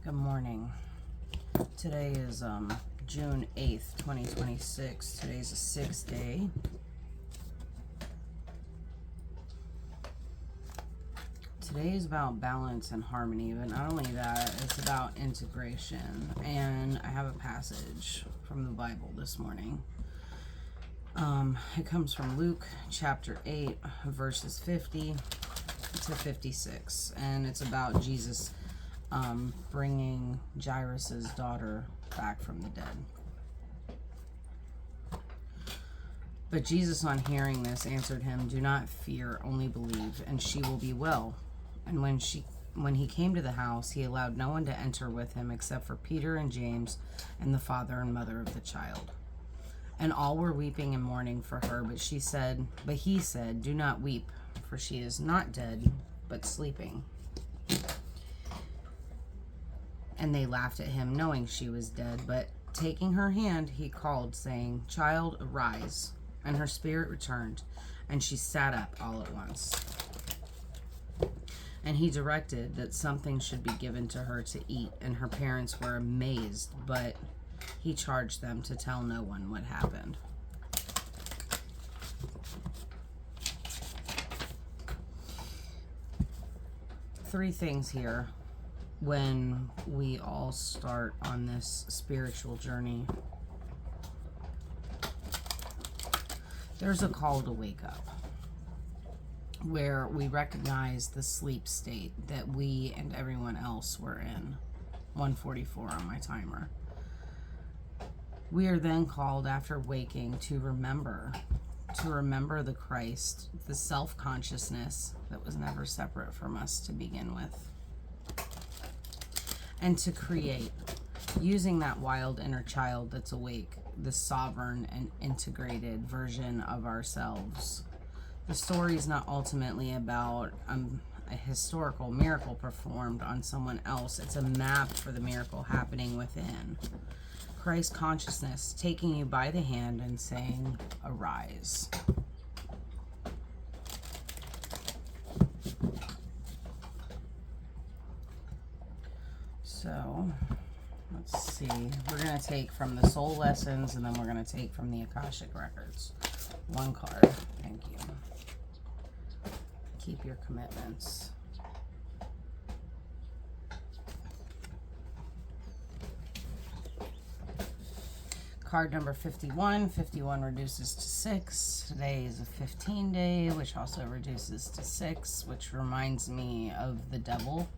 Good morning. Today is June 8th, 2026. Today's the 6th day. Today is about balance and harmony, but not only that, it's about integration. And I have a passage from the Bible this morning. It comes from Luke chapter 8, verses 50 to 56. And it's about Jesus bringing Jairus' daughter back from the dead. But Jesus, on hearing this, answered him, "Do not fear, only believe, and she will be well." And when he came to the house, he allowed no one to enter with him except for Peter and James and the father and mother of the child. And all were weeping and mourning for her, but he said, "Do not weep, for she is not dead, but sleeping." And they laughed at him, knowing she was dead. But taking her hand, he called, saying, "Child, arise." And her spirit returned, and she sat up all at once. And he directed that something should be given to her to eat, and her parents were amazed, but he charged them to tell no one what happened. Three things here when we all start on this spiritual journey. There's a call to wake up, where we recognize the sleep state that we and everyone else were in. 144 on my timer. We are then called, after waking, to remember the Christ, the self-consciousness that was never separate from us to begin with. And to create, using that wild inner child that's awake, the sovereign and integrated version of ourselves. The story is not ultimately about a historical miracle performed on someone else. It's a map for the miracle happening within. Christ consciousness taking you by the hand and saying, "Arise." So, let's see. We're going to take from the soul lessons, and then we're going to take from the Akashic records. One card. Thank you. Keep your commitments. Card number 51. 51 reduces to 6. Today is a 15 day, which also reduces to 6, which reminds me of the devil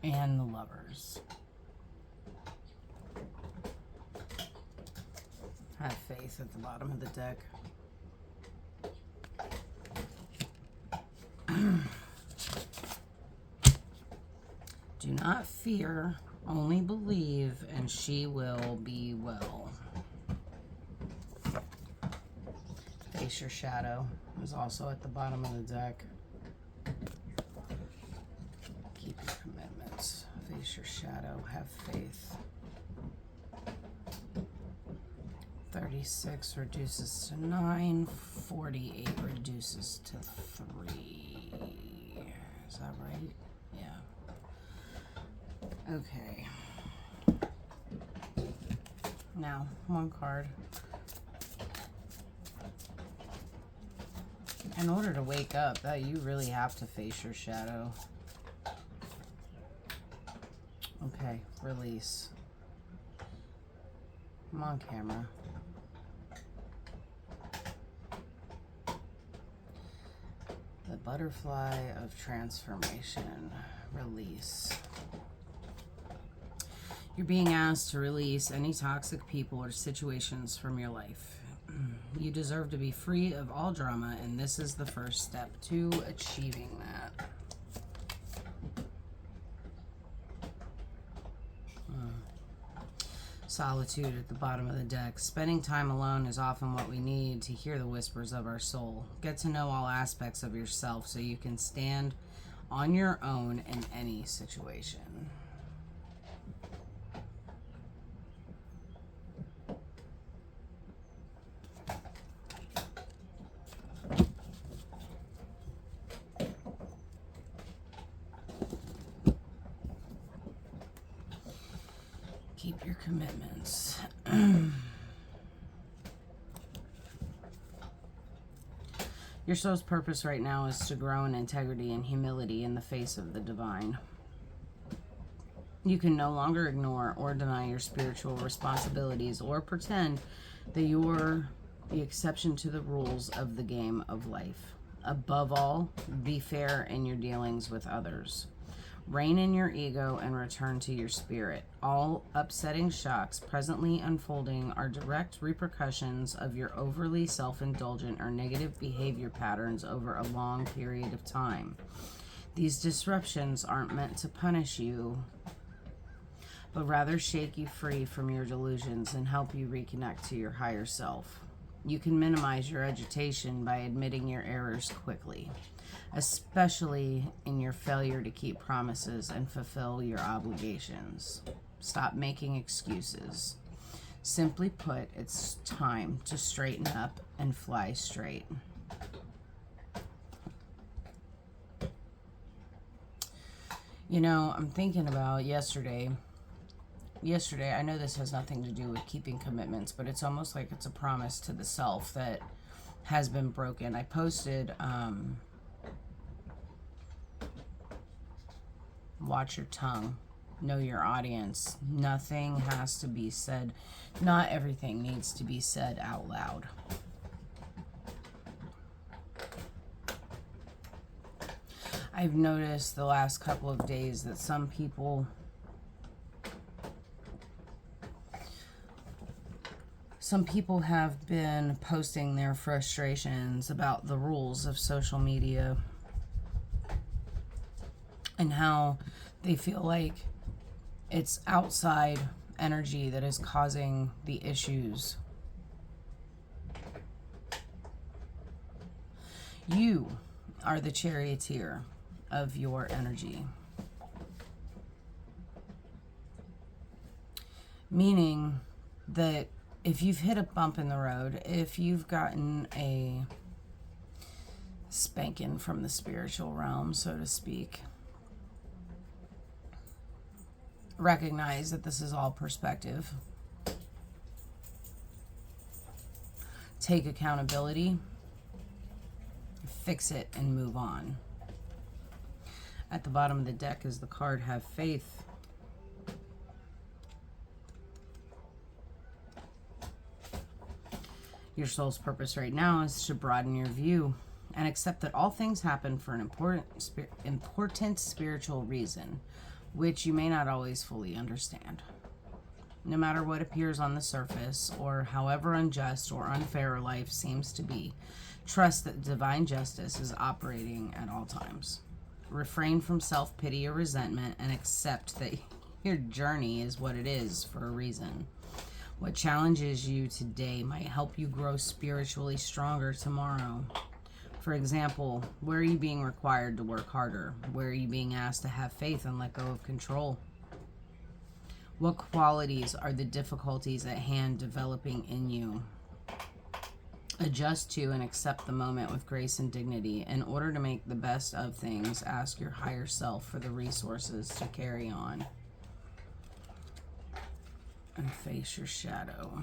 and the lovers. Have faith at the bottom of the deck. Do not fear, only believe, and she will be well. Face your shadow is also at the bottom of the deck. Keep your commitments. Face your shadow. Have faith. 36 reduces to 9. 48 reduces to 3. Is that right? Yeah. Okay. Now, one card. In order to wake up, you really have to face your shadow. Okay, release. I'm on camera. The butterfly of transformation. Release. You're being asked to release any toxic people or situations from your life. You deserve to be free of all drama, and this is the first step to achieving that. Solitude at the bottom of the deck. Spending time alone is often what we need to hear the whispers of our soul. Get to know all aspects of yourself so you can stand on your own in any situation. Keep your commitments. Your soul's purpose right now is to grow in integrity and humility in the face of the divine. You can no longer ignore or deny your spiritual responsibilities or pretend that you're the exception to the rules of the game of life. Above all, be fair in your dealings with others. Rein in your ego and return to your spirit. All upsetting shocks presently unfolding are direct repercussions of your overly self-indulgent or negative behavior patterns over a long period of time. These disruptions aren't meant to punish you, but rather shake you free from your delusions and help you reconnect to your higher self. You can minimize your agitation by admitting your errors quickly, especially in your failure to keep promises and fulfill your obligations. Stop making excuses. Simply put, it's time to straighten up and fly straight. You know, I'm thinking about yesterday, I know this has nothing to do with keeping commitments, but it's almost like it's a promise to the self that has been broken. I posted, watch your tongue, know your audience. Nothing has to be said. Not everything needs to be said out loud. I've noticed the last couple of days that some people have been posting their frustrations about the rules of social media and how they feel like it's outside energy that is causing the issues. You are the charioteer of your energy. Meaning that if you've hit a bump in the road, if you've gotten a spanking from the spiritual realm, so to speak, recognize that this is all perspective. Take accountability, fix it, and move on. At the bottom of the deck is the card Have Faith. Your soul's purpose right now is to broaden your view and accept that all things happen for an important spiritual reason, which you may not always fully understand. No matter what appears on the surface, or however unjust or unfair life seems to be, trust that divine justice is operating at all times. Refrain from self-pity or resentment and accept that your journey is what it is for a reason. What challenges you today might help you grow spiritually stronger tomorrow. For example, where are you being required to work harder? Where are you being asked to have faith and let go of control? What qualities are the difficulties at hand developing in you? Adjust to and accept the moment with grace and dignity. In order to make the best of things, ask your higher self for the resources to carry on. And face your shadow.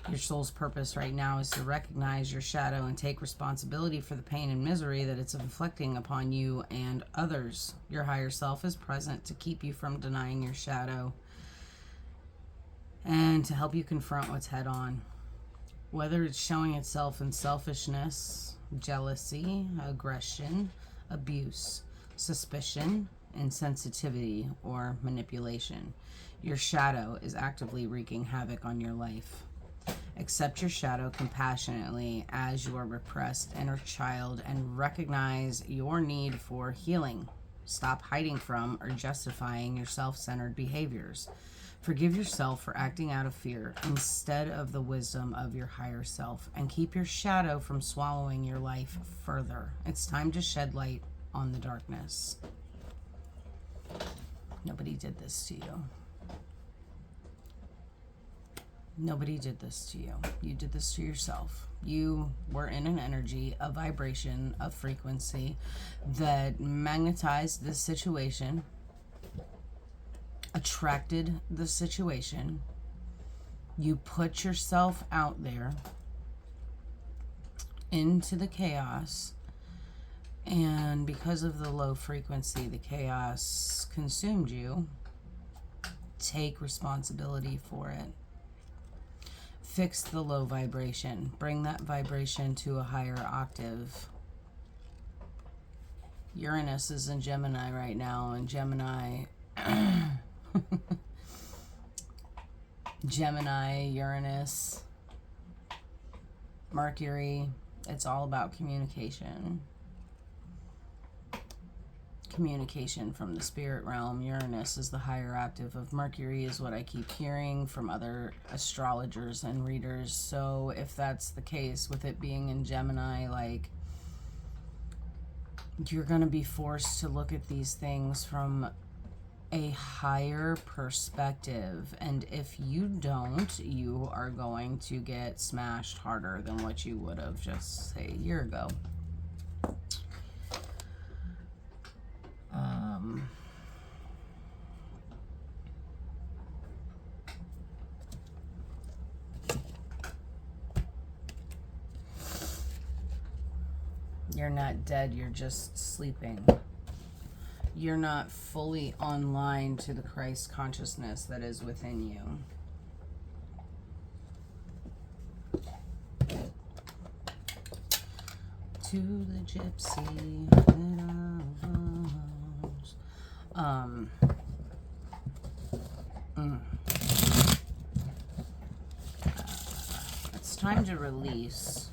Your soul's purpose right now is to recognize your shadow and take responsibility for the pain and misery that it's inflicting upon you and others. Your higher self is present to keep you from denying your shadow and to help you confront what's head on. Whether it's showing itself in selfishness, jealousy, aggression, abuse, suspicion, insensitivity, or manipulation, your shadow is actively wreaking havoc on your life. Accept your shadow compassionately as your repressed inner child and recognize your need for healing. Stop hiding from or justifying your self-centered behaviors. Forgive yourself for acting out of fear instead of the wisdom of your higher self, and keep your shadow from swallowing your life further. It's time to shed light on the darkness. Nobody did this to you. Nobody did this to you. You did this to yourself. You were in an energy, a vibration, a frequency that magnetized this situation, attracted the situation. You put yourself out there into the chaos, and because of the low frequency, the chaos consumed you. Take responsibility for it. Fix the low vibration. Bring that vibration to a higher octave. Uranus is in Gemini right now, and Gemini, Uranus, Mercury, it's all about communication. Communication from the spirit realm. Uranus is the higher octave of Mercury, is what I keep hearing from other astrologers and readers. So if that's the case, with it being in Gemini, like, you're going to be forced to look at these things from a higher perspective. And if you don't, you are going to get smashed harder than what you would have just, say, a year ago. You're not dead, you're just sleeping. You're not fully online to the Christ consciousness that is within you. To the gypsy it's time to release.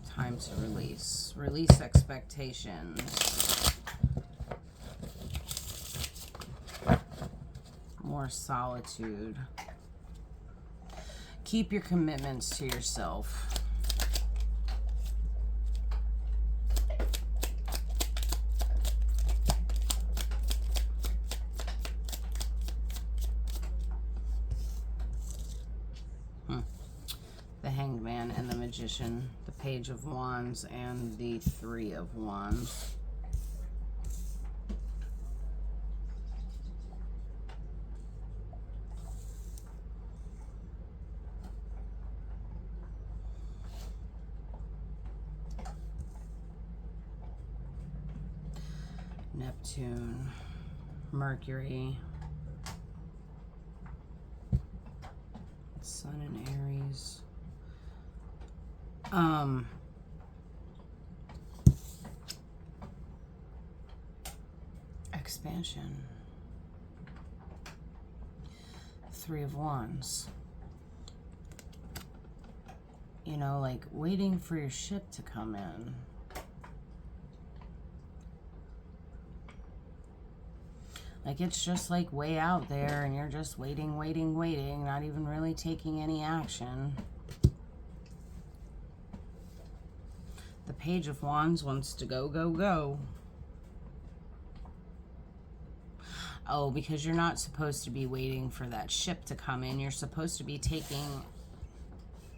Time to release. Release expectations. More solitude. Keep your commitments to yourself. The Hanged Man and the Magician, the Page of Wands and the Three of Wands. Neptune, Mercury, Sun in Aries. Expansion. Three of Wands. You know, like waiting for your ship to come in. Like it's just like way out there and you're just waiting, not even really taking any action. The Page of Wands wants to go, go, go. Oh, because you're not supposed to be waiting for that ship to come in. You're supposed to be taking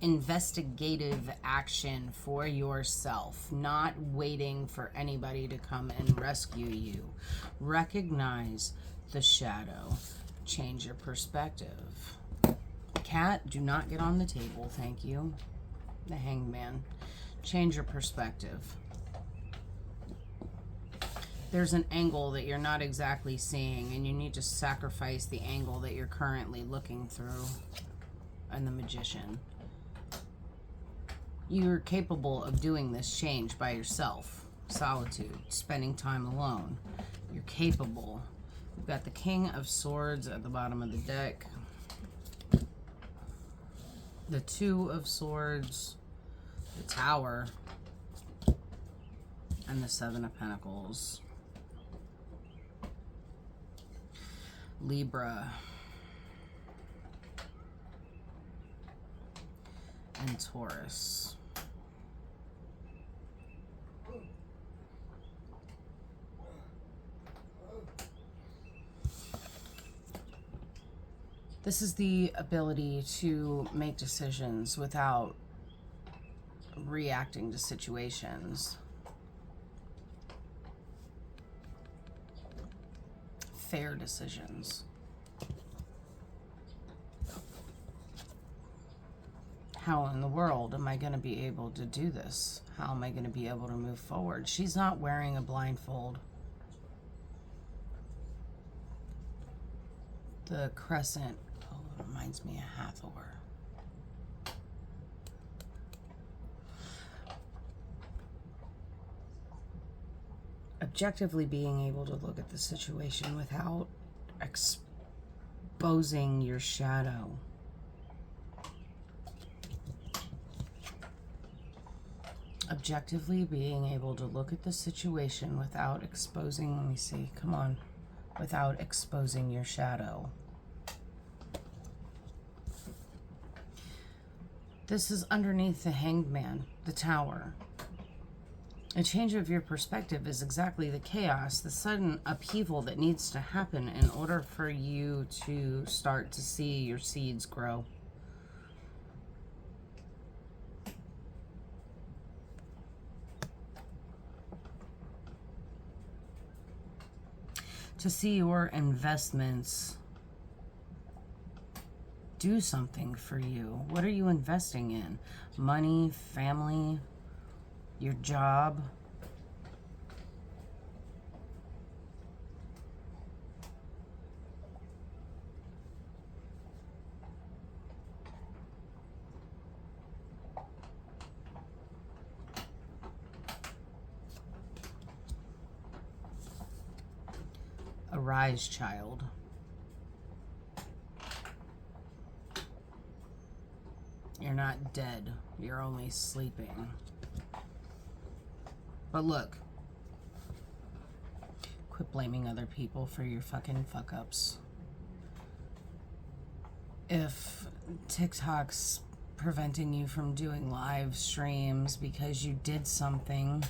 investigative action for yourself, not waiting for anybody to come and rescue you. Recognize the shadow. Change your perspective. Cat, do not get on the table. Thank you. The Hanged Man. Change your perspective. There's an angle that you're not exactly seeing, and you need to sacrifice the angle that you're currently looking through. And the Magician. You're capable of doing this change by yourself. Solitude, spending time alone. You're capable. We've got the King of Swords at the bottom of the deck. The Two of Swords. The Tower. And the Seven of Pentacles. Libra. And Taurus. This is the ability to make decisions without reacting to situations. fair decisions. How in the world am I going to be able to do this? How am I going to be able to move forward? She's not wearing a blindfold. The crescent, oh, it reminds me of Hathor. Objectively being able to look at the situation without exposing your shadow. Objectively being able to look at the situation without exposing, let me see, come on, without exposing your shadow. This is underneath the Hanged Man, the Tower. A change of your perspective is exactly the chaos, the sudden upheaval that needs to happen in order for you to start to see your seeds grow. To see your investments do something for you. What are you investing in? Money, family, your job? Arise, child. You're not dead. You're only sleeping. But look. Quit blaming other people for your fucking fuck-ups. If TikTok's preventing you from doing live streams because you did something,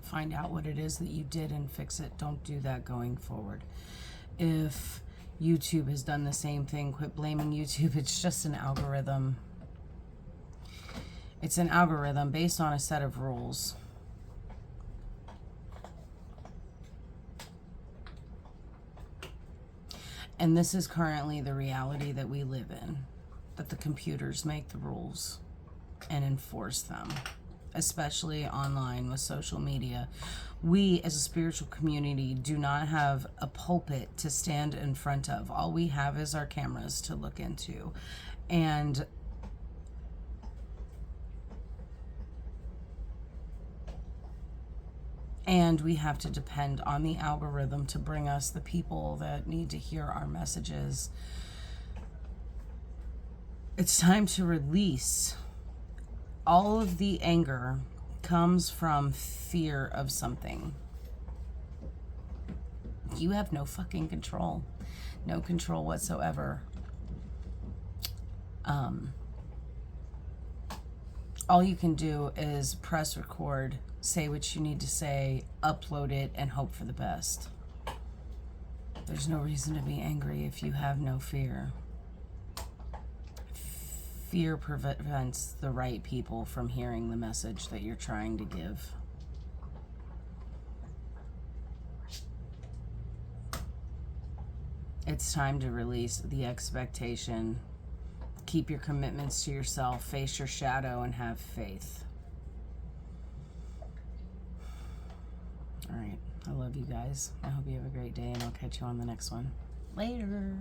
find out what it is that you did and fix it. Don't do that going forward. If YouTube has done the same thing, quit blaming YouTube. It's just an algorithm. It's an algorithm based on a set of rules. And this is currently the reality that we live in, that the computers make the rules and enforce them, especially online with social media. We as a spiritual community do not have a pulpit to stand in front of. All we have is our cameras to look into. And we have to depend on the algorithm to bring us the people that need to hear our messages. It's time to release. All of the anger comes from fear of something. You have no fucking control. No control whatsoever. All you can do is press record, say what you need to say, upload it, and hope for the best. There's no reason to be angry if you have no fear. Fear prevents the right people from hearing the message that you're trying to give. It's time to release the expectation. Keep your commitments to yourself, face your shadow, and have faith. All right. I love you guys. I hope you have a great day, and I'll catch you on the next one. Later.